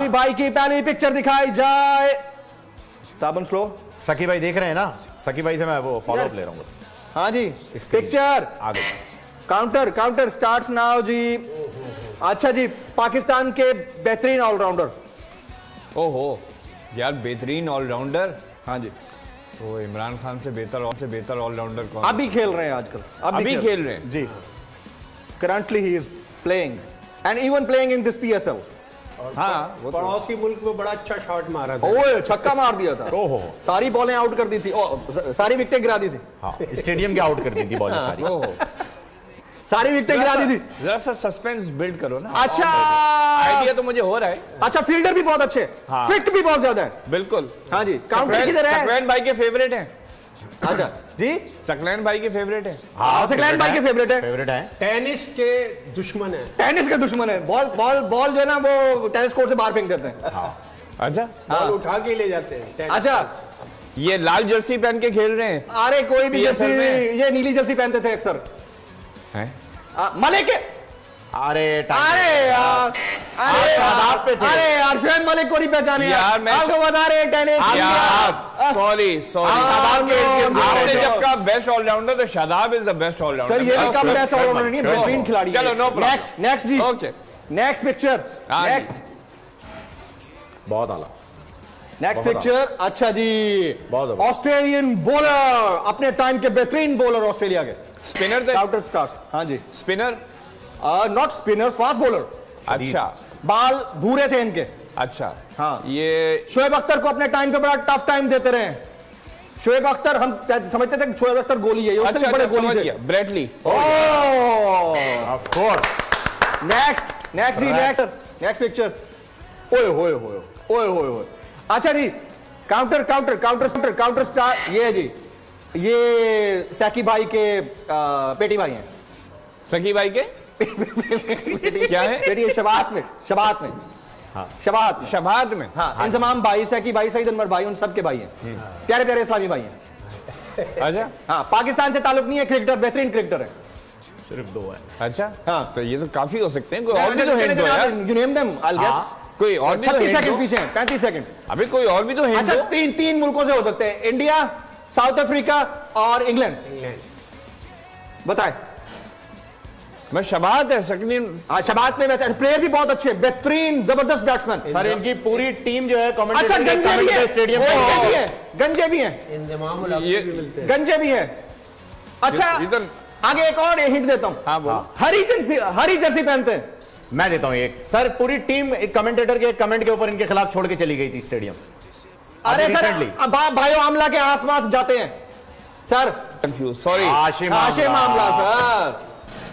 साकी भाई की पहली पिक्चर दिखाई जाए। साबन स्लो। सकी भाई देख रहे हैं ना, सकी भाई से मैं वो फॉलो अप ले रहा हूँ। हाँ जी, पिक्चर आगे काउंटर काउंटर स्टार्ट्स नाउ जी। अच्छा जी, पाकिस्तान के बेहतरीन ऑलराउंडर। ओहो यार, बेहतरीन ऑलराउंडर। हाँ जी, तो इमरान खान से बेहतर ऑलराउंडर कौन? अभी खेल रहे हैं आजकल, अभी खेल रहे हैं जी। Currently he is playing and even playing in this PSL। हाँ, वो पड़ोसी मुल्क में बड़ा अच्छा शॉट मारा था। ओए छक्का मार दिया था। ओहो, सारी बॉलें आउट कर दी थी, सारी विकेटें गिरा दी थी। हाँ, स्टेडियम के आउट कर दी थी बॉलें सारी। ओहो, सारी विकेटें गिरा दी थी। जरा सा सस्पेंस बिल्ड करो ना। अच्छा, आइडिया तो मुझे हो रहा है। अच्छा, फील्डर भी बहुत अच्छे, फिट भी बहुत ज्यादा है। बिल्कुल। हाँ जी, काउंटर किधर है? सकलैन भाई के फेवरेट हैं। अच्छा जी, सकलैन भाई के फेवरेट हैं। हाँ, सकलैन भाई के फेवरेट है। टेनिस के दुश्मन है। टेनिस के दुश्मन है। बॉल जो है ना वो टेनिस कोर्ट से बाहर फेंक देते हैं। अच्छा, बॉल उठा के ले जाते हैं। अच्छा, ये लाल जर्सी पहन के खेल रहे हैं। अरे कोई भी PSL जर्सी, में। ये नीली जर्सी पहनते थे अक्सर। हैं? मलिक, अरे यार, शादाब पे थे। अरे यार, शुएब मलिक को नहीं पहचाने यार, मैं आपको बता रहे हैं टेनिस। सॉरी आपने जब कहा बेस्ट ऑलराउंडर तो Shadab is the best allrounder. Sir ये भी कम बेस्ट ऑलराउंडर नहीं है, बेहतरीन खिलाड़ी है। चलो, नो प्रॉब्लम। नेक्स्ट जी, ओके, नेक्स्ट पिक्चर, नेक्स्ट बहुत आला। Next picture. अच्छा जी, बहुत ऑस्ट्रेलियन बॉलर, अपने टाइम के बेहतरीन बॉलर ऑस्ट्रेलिया के। स्पिनर थे। Counter stars. हाँ जी, spinner, not spinner, fast bowler. अच्छा बाल भूरे थे इनके। अच्छा। हाँ, ये शोएब अख्तर को अपने टाइम पे बड़ा टफ टाइम देते रहे। शोएब अख्तर, हम समझते थे कि शोएब अख्तर गोली है, उससे भी बड़े गोली थे। ब्रेटली। Of course. नेक्स्ट जी, नेक्स्ट पिक्चर। ओए। अच्छा जी, काउंटर स्टार। ये जी, ये सैकी भाई के बेटी भाई हैं। सकी भाई के क्या है? बेटी शबात में। हाँ, शबात में। हाँ, इंजमाम भाई, सैकी भाई, सईद अनवर भाई, उन सब के भाई हैं। प्यारे प्यारे इस्लामी भाई हैं। अच्छा। हाँ, पाकिस्तान से ताल्लुक नहीं है, क्रिकेटर, बेहतरीन क्रिकेटर है। सिर्फ 2 है। अच्छा, हाँ, तो ये तो काफी हो सकते हैं। कोई और भी तो हिंट दो यार। You name them, I'll guess। कोई और भी तो 36 हिंट सेकंड दो। पीछे हैं, 35 सेकंड। अभी कोई और भी तो हिंट अच्छा, दो। तीन मुल्कों से हो सकते हैं, इंडिया, साउथ अफ्रीका और इंग्लैंड। बताए। मैं शबात है सकनी। शबात में वैसे प्लेयर भी बहुत अच्छे, बेहतरीन जबरदस्त बैट्समैन। सर इनकी पूरी टीम जो है अच्छा, गंजे भी है, स्टेडियम गंजे भी हैं, गंजे भी हैं। अच्छा, इधर आगे एक और हिंट देता हूं। हाँ, बोलो। हरी जर्सी पहनते हैं। मैं देता हूं एक। सर पूरी टीम एक कमेंटेटर के कमेंट के ऊपर इनके खिलाफ छोड़ के चली गई थी स्टेडियम। अरे सर, भाइयों आमला के आसपास जाते हैं sir. Confuse, sorry. Hashim Amla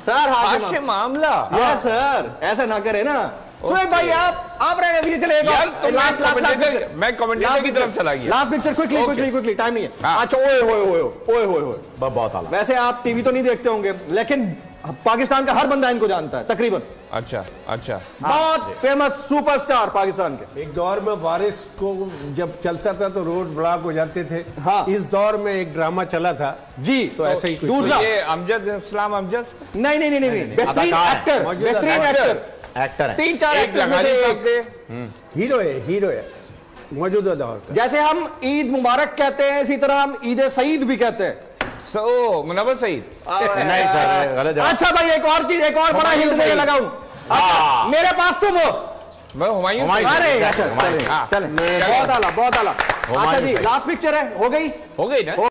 sir, Hashim Amla. Yes sir, ऐसा ना करे ना। शोएब भाई, आप रहे पीछे चले यार, तो मैं कमेंटेटर की तरफ चला गया। लास्ट पिक्चर, क्विकली, टाइम नहीं है। अच्छा, ओए, बहुत आला। वैसे आप टीवी तो नहीं देखते होंगे, लेकिन पाकिस्तान का हर बंदा इनको जानता है तकरीबन। अच्छा। बहुत फेमस सुपरस्टार पाकिस्तान के। एक दौर में बारिश को जब चलता था तो रोड ब्लॉक हो जाते थे। हाँ, इस दौर में एक ड्रामा चला था जी, तो ऐसा ही कुछ। दूसरा ये अमजद इस्लाम अमजद नहीं, बेहतरीन एक्टर है। 3-4 एक्टर में से हीरो है मौजूदा दौर का। जैसे हम ईद मुबारक कहते हैं, इसी तरह हम ईद सईद भी कहते हैं। मुनव्वर सईद। नहीं सर, गलत जवाब। अच्छा भाई, एक और चीज, एक और बड़ा हिंट देने लगा हूं। अच्छा, मेरे पास तुम हो। मैं हुमायूं सईद। अरे चले, बहुत आला। अच्छा जी, लास्ट पिक्चर है, हो गई ना।